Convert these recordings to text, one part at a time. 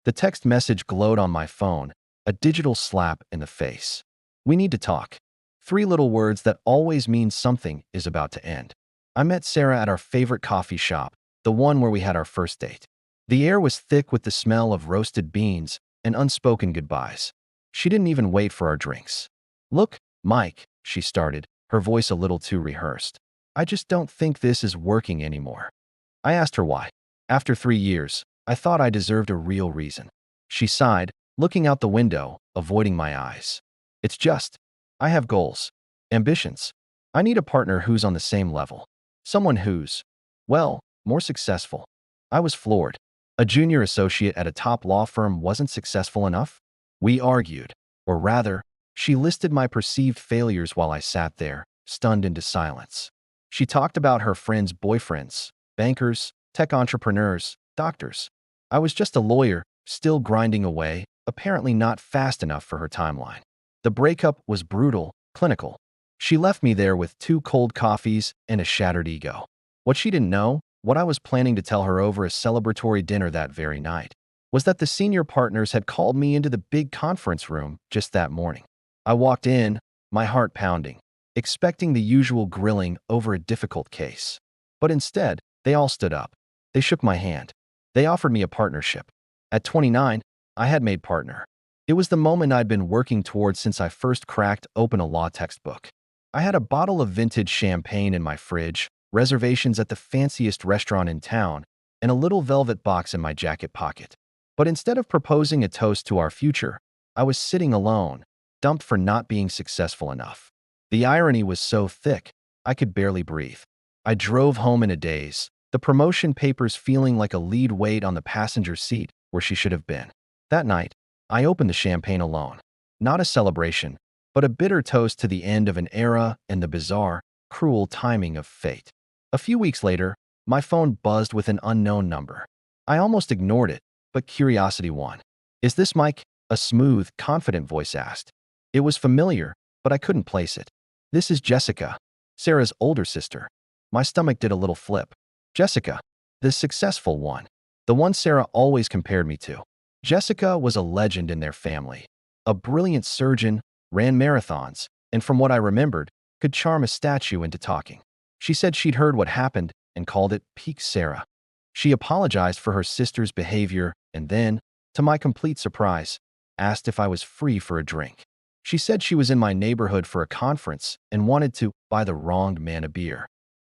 The text message glowed on my phone, a digital slap in the face. We need to talk. Three little words that always mean something is about to end. I met Sarah at our favorite coffee shop, the one where we had our first date. The air was thick with the smell of roasted beans and unspoken goodbyes. She didn't even wait for our drinks. "Look, Mike," she started, her voice a little too rehearsed. "I just don't think this is working anymore." I asked her why. After 3 years, I thought I deserved a real reason. She sighed, looking out the window, avoiding my eyes. "It's just, I have goals, ambitions. I need a partner who's on the same level. Someone who's, well, more successful." I was floored. A junior associate at a top law firm wasn't successful enough? We argued, or rather, she listed my perceived failures while I sat there, stunned into silence. She talked about her friends' boyfriends, bankers, tech entrepreneurs, doctors. I was just a lawyer, still grinding away, apparently not fast enough for her timeline. The breakup was brutal, clinical. She left me there with 2 cold coffees and a shattered ego. What she didn't know, what I was planning to tell her over a celebratory dinner that very night, was that the senior partners had called me into the big conference room just that morning. I walked in, my heart pounding, expecting the usual grilling over a difficult case. But instead, they all stood up. They shook my hand. They offered me a partnership. At 29, I had made partner. It was the moment I'd been working towards since I first cracked open a law textbook. I had a bottle of vintage champagne in my fridge, reservations at the fanciest restaurant in town, and a little velvet box in my jacket pocket. But instead of proposing a toast to our future, I was sitting alone, dumped for not being successful enough. The irony was so thick, I could barely breathe. I drove home in a daze, the promotion papers feeling like a lead weight on the passenger seat where she should have been. That night, I opened the champagne alone. Not a celebration, but a bitter toast to the end of an era and the bizarre, cruel timing of fate. A few weeks later, my phone buzzed with an unknown number. I almost ignored it, but curiosity won. "Is this Mike?" a smooth, confident voice asked. It was familiar, but I couldn't place it. "This is Jessica, Sarah's older sister." My stomach did a little flip. Jessica, the successful one, the one Sarah always compared me to. Jessica was a legend in their family. A brilliant surgeon, ran marathons, and from what I remembered, could charm a statue into talking. She said she'd heard what happened and called it Peak Sarah. She apologized for her sister's behavior and then, to my complete surprise, asked if I was free for a drink. She said she was in my neighborhood for a conference and wanted to buy the wronged man a beer.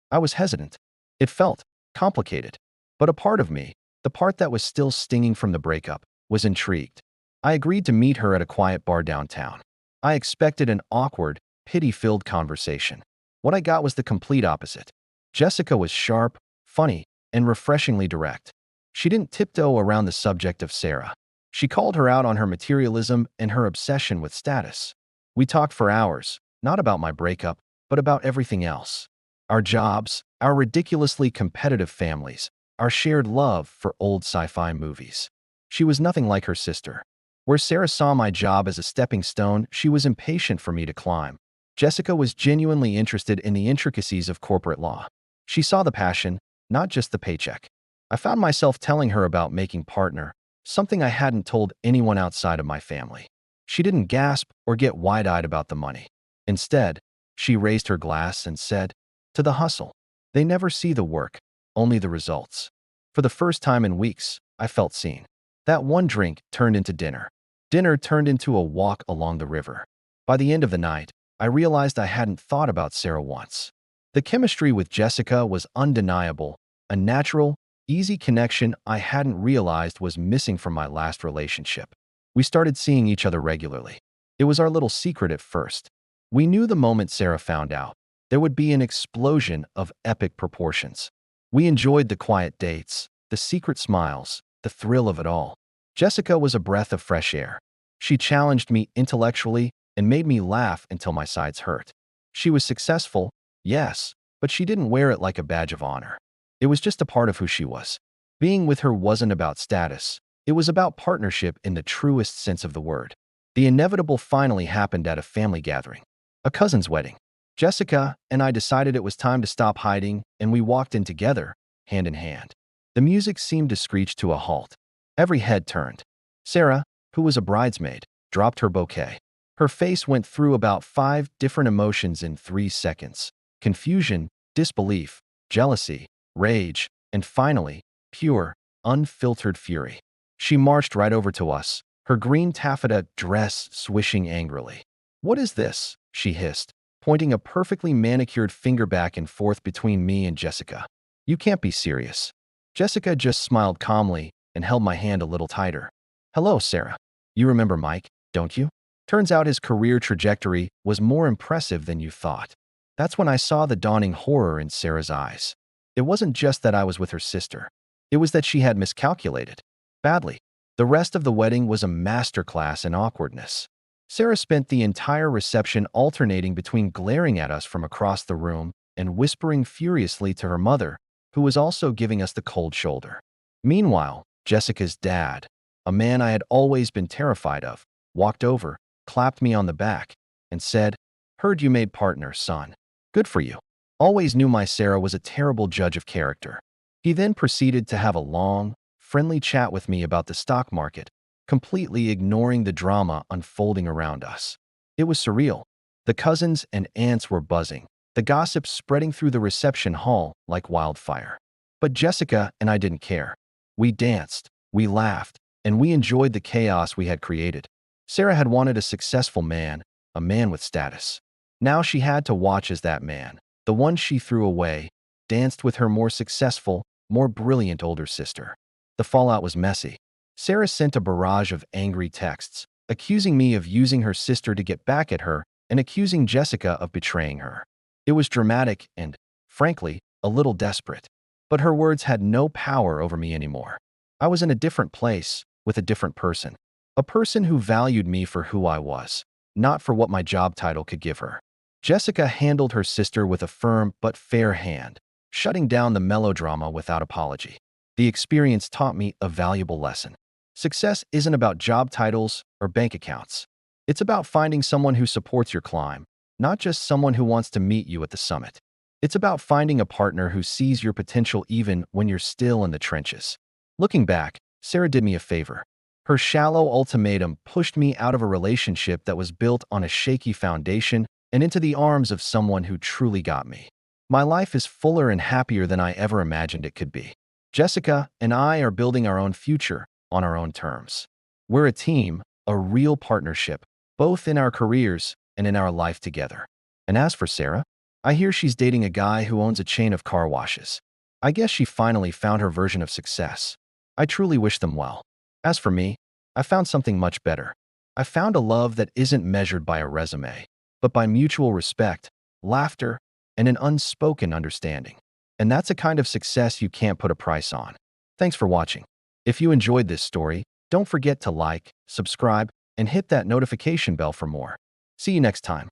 I was hesitant. It felt complicated. But a part of me, the part that was still stinging from the breakup, was intrigued. I agreed to meet her at a quiet bar downtown. I expected an awkward, pity-filled conversation. What I got was the complete opposite. Jessica was sharp, funny, and refreshingly direct. She didn't tiptoe around the subject of Sarah. She called her out on her materialism and her obsession with status. We talked for hours, not about my breakup, but about everything else. Our jobs, our ridiculously competitive families, our shared love for old sci-fi movies. She was nothing like her sister. Where Sarah saw my job as a stepping stone, she was impatient for me to climb. Jessica was genuinely interested in the intricacies of corporate law. She saw the passion, not just the paycheck. I found myself telling her about making partner, something I hadn't told anyone outside of my family. She didn't gasp or get wide-eyed about the money. Instead, she raised her glass and said, "To the hustle. They never see the work, only the results." For the first time in weeks, I felt seen. That one drink turned into dinner. Dinner turned into a walk along the river. By the end of the night, I realized I hadn't thought about Sarah once. The chemistry with Jessica was undeniable, a natural, easy connection I hadn't realized was missing from my last relationship. We started seeing each other regularly. It was our little secret at first. We knew the moment Sarah found out, there would be an explosion of epic proportions. We enjoyed the quiet dates, the secret smiles, the thrill of it all. Jessica was a breath of fresh air. She challenged me intellectually and made me laugh until my sides hurt. She was successful, yes, but she didn't wear it like a badge of honor. It was just a part of who she was. Being with her wasn't about status. It was about partnership in the truest sense of the word. The inevitable finally happened at a family gathering, a cousin's wedding. Jessica and I decided it was time to stop hiding, and we walked in together, hand in hand. The music seemed to screech to a halt. Every head turned. Sarah, who was a bridesmaid, dropped her bouquet. Her face went through about 5 different emotions in 3 seconds: confusion, disbelief, jealousy, rage, and finally, pure, unfiltered fury. She marched right over to us, her green taffeta dress swishing angrily. "What is this?" she hissed, pointing a perfectly manicured finger back and forth between me and Jessica. "You can't be serious." Jessica just smiled calmly and held my hand a little tighter. "Hello, Sarah. You remember Mike, don't you? Turns out his career trajectory was more impressive than you thought." That's when I saw the dawning horror in Sarah's eyes. It wasn't just that I was with her sister. It was that she had miscalculated. Badly. The rest of the wedding was a masterclass in awkwardness. Sarah spent the entire reception alternating between glaring at us from across the room and whispering furiously to her mother, who was also giving us the cold shoulder. Meanwhile, Jessica's dad, a man I had always been terrified of, walked over, clapped me on the back, and said, "Heard you made partner, son. Good for you." Always knew my Sarah was a terrible judge of character. He then proceeded to have a long, friendly chat with me about the stock market, completely ignoring the drama unfolding around us. It was surreal. The cousins and aunts were buzzing, the gossip spreading through the reception hall like wildfire. But Jessica and I didn't care. We danced, we laughed, and we enjoyed the chaos we had created. Sarah had wanted a successful man, a man with status. Now she had to watch as that man, the one she threw away, danced with her more successful, more brilliant older sister. The fallout was messy. Sarah sent a barrage of angry texts, accusing me of using her sister to get back at her and accusing Jessica of betraying her. It was dramatic and, frankly, a little desperate. But her words had no power over me anymore. I was in a different place, with a different person. A person who valued me for who I was, not for what my job title could give her. Jessica handled her sister with a firm but fair hand, shutting down the melodrama without apology. The experience taught me a valuable lesson. Success isn't about job titles or bank accounts. It's about finding someone who supports your climb, not just someone who wants to meet you at the summit. It's about finding a partner who sees your potential even when you're still in the trenches. Looking back, Sarah did me a favor. Her shallow ultimatum pushed me out of a relationship that was built on a shaky foundation and into the arms of someone who truly got me. My life is fuller and happier than I ever imagined it could be. Jessica and I are building our own future on our own terms. We're a team, a real partnership, both in our careers and in our life together. And as for Sarah, I hear she's dating a guy who owns a chain of car washes. I guess she finally found her version of success. I truly wish them well. As for me, I found something much better. I found a love that isn't measured by a resume, but by mutual respect, laughter, and an unspoken understanding. And that's a kind of success you can't put a price on. Thanks for watching. If you enjoyed this story, don't forget to like, subscribe, and hit that notification bell for more. See you next time.